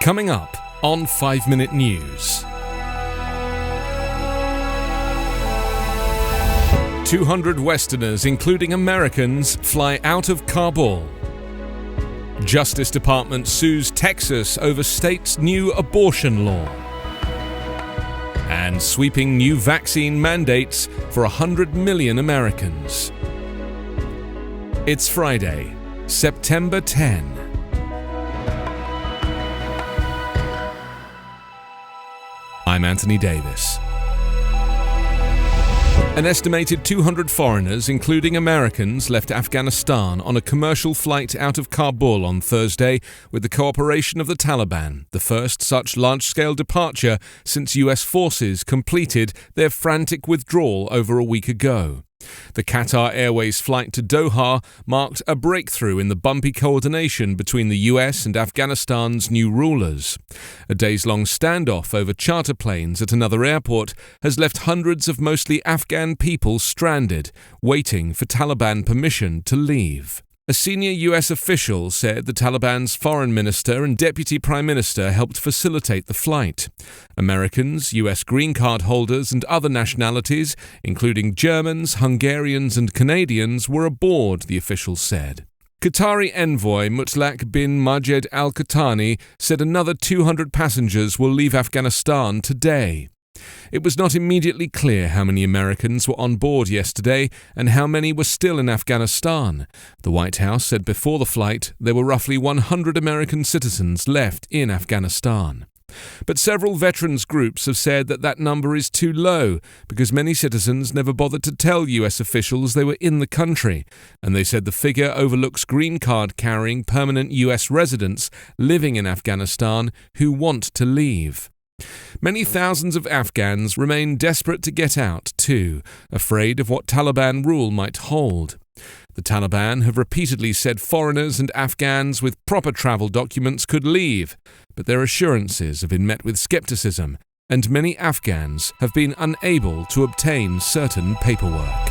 Coming up on 5 Minute News. 200 Westerners, including Americans, fly out of Kabul. Justice Department sues Texas over state's new abortion law. And sweeping new vaccine mandates for 100 million Americans. It's Friday, September 10. I'm Anthony Davis. An estimated 200 foreigners, including Americans, left Afghanistan on a commercial flight out of Kabul on Thursday with the cooperation of the Taliban, the first such large-scale departure since US forces completed their frantic withdrawal over a week ago. The Qatar Airways flight to Doha marked a breakthrough in the bumpy coordination between the US and Afghanistan's new rulers. A days-long standoff over charter planes at another airport has left hundreds of mostly Afghan people stranded, waiting for Taliban permission to leave. A senior US official said the Taliban's foreign minister and deputy prime minister helped facilitate the flight. Americans, US green card holders and other nationalities, including Germans, Hungarians and Canadians, were aboard, the official said. Qatari envoy Mutlaq bin Majed al-Qahtani said another 200 passengers will leave Afghanistan today. It was not immediately clear how many Americans were on board yesterday and how many were still in Afghanistan. The White House said before the flight there were roughly 100 American citizens left in Afghanistan. But several veterans groups have said that number is too low because many citizens never bothered to tell US officials they were in the country, and they said the figure overlooks green card carrying permanent US residents living in Afghanistan who want to leave. Many thousands of Afghans remain desperate to get out too, afraid of what Taliban rule might hold. The Taliban have repeatedly said foreigners and Afghans with proper travel documents could leave, but their assurances have been met with skepticism, and many Afghans have been unable to obtain certain paperwork.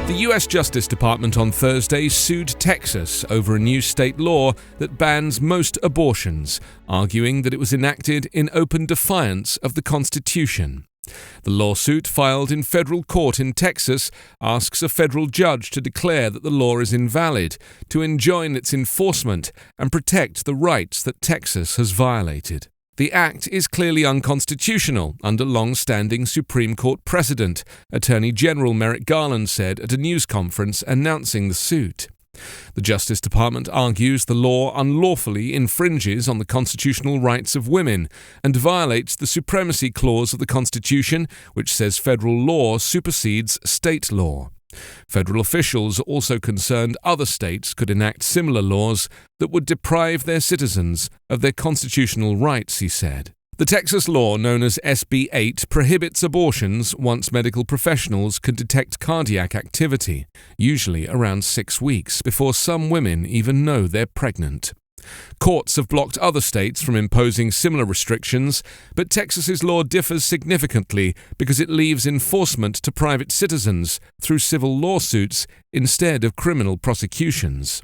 The US Justice Department on Thursday sued Texas over a new state law that bans most abortions, arguing that it was enacted in open defiance of the Constitution. The lawsuit, filed in federal court in Texas, asks a federal judge to declare that the law is invalid, to enjoin its enforcement, and protect the rights that Texas has violated. The act is clearly unconstitutional under long-standing Supreme Court precedent, Attorney General Merrick Garland said at a news conference announcing the suit. The Justice Department argues the law unlawfully infringes on the constitutional rights of women and violates the Supremacy Clause of the Constitution, which says federal law supersedes state law. Federal officials are also concerned other states could enact similar laws that would deprive their citizens of their constitutional rights, he said. The Texas law, known as SB 8, prohibits abortions once medical professionals can detect cardiac activity, usually around 6 weeks, before some women even know they're pregnant. Courts have blocked other states from imposing similar restrictions, but Texas's law differs significantly because it leaves enforcement to private citizens through civil lawsuits instead of criminal prosecutions.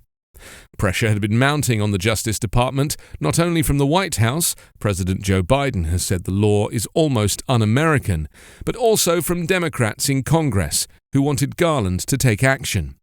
Pressure had been mounting on the Justice Department, not only from the White House — President Joe Biden has said the law is almost un-American — but also from Democrats in Congress, who wanted Garland to take action.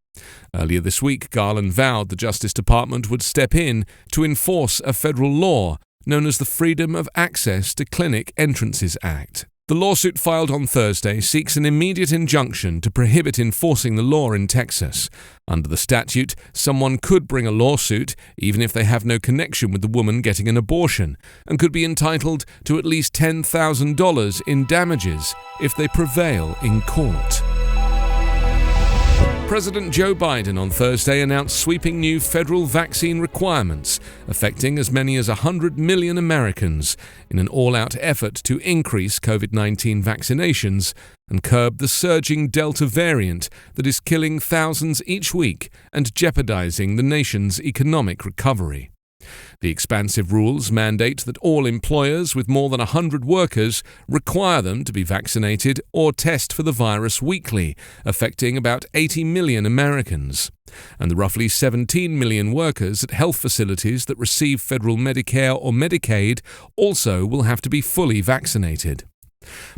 Earlier this week, Garland vowed the Justice Department would step in to enforce a federal law known as the Freedom of Access to Clinic Entrances Act. The lawsuit filed on Thursday seeks an immediate injunction to prohibit enforcing the law in Texas. Under the statute, someone could bring a lawsuit, even if they have no connection with the woman getting an abortion, and could be entitled to at least $10,000 in damages if they prevail in court. President Joe Biden on Thursday announced sweeping new federal vaccine requirements affecting as many as 100 million Americans in an all-out effort to increase COVID-19 vaccinations and curb the surging Delta variant that is killing thousands each week and jeopardizing the nation's economic recovery. The expansive rules mandate that all employers with more than 100 workers require them to be vaccinated or test for the virus weekly, affecting about 80 million Americans. And the roughly 17 million workers at health facilities that receive federal Medicare or Medicaid also will have to be fully vaccinated.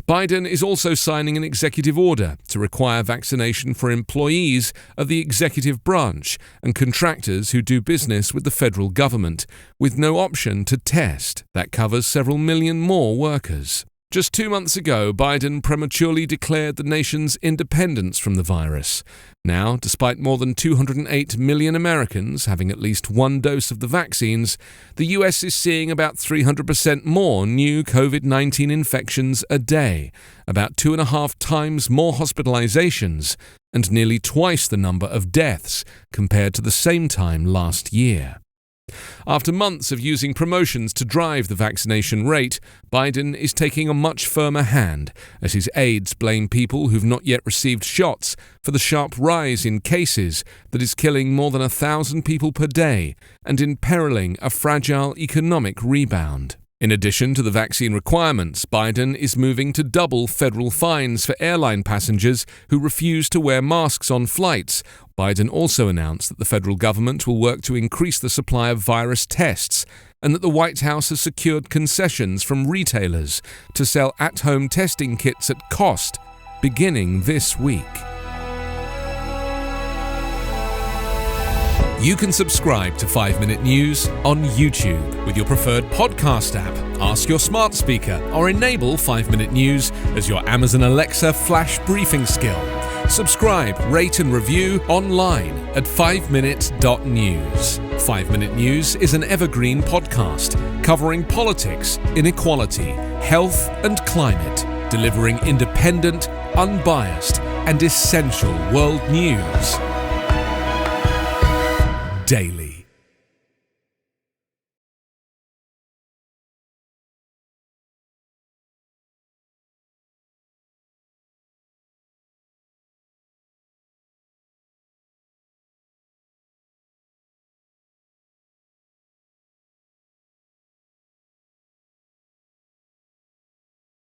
Biden is also signing an executive order to require vaccination for employees of the executive branch and contractors who do business with the federal government, with no option to test. That covers several million more workers. Just 2 months ago, Biden prematurely declared the nation's independence from the virus. Now, despite more than 208 million Americans having at least one dose of the vaccines, the US is seeing about 300% more new COVID-19 infections a day, about 2.5 times more hospitalizations, and nearly twice the number of deaths compared to the same time last year. After months of using promotions to drive the vaccination rate, Biden is taking a much firmer hand as his aides blame people who've not yet received shots for the sharp rise in cases that is killing more than 1,000 people per day and imperiling a fragile economic rebound. In addition to the vaccine requirements, Biden is moving to double federal fines for airline passengers who refuse to wear masks on flights. Biden also announced that the federal government will work to increase the supply of virus tests and that the White House has secured concessions from retailers to sell at-home testing kits at cost, beginning this week. You can subscribe to 5 Minute News on YouTube with your preferred podcast app. Ask your smart speaker or enable 5 Minute News as your Amazon Alexa flash briefing skill. Subscribe, rate and review online at 5minute.news. 5 Minute News is an Evergreen Podcast covering politics, inequality, health and climate, delivering independent, unbiased and essential world news daily.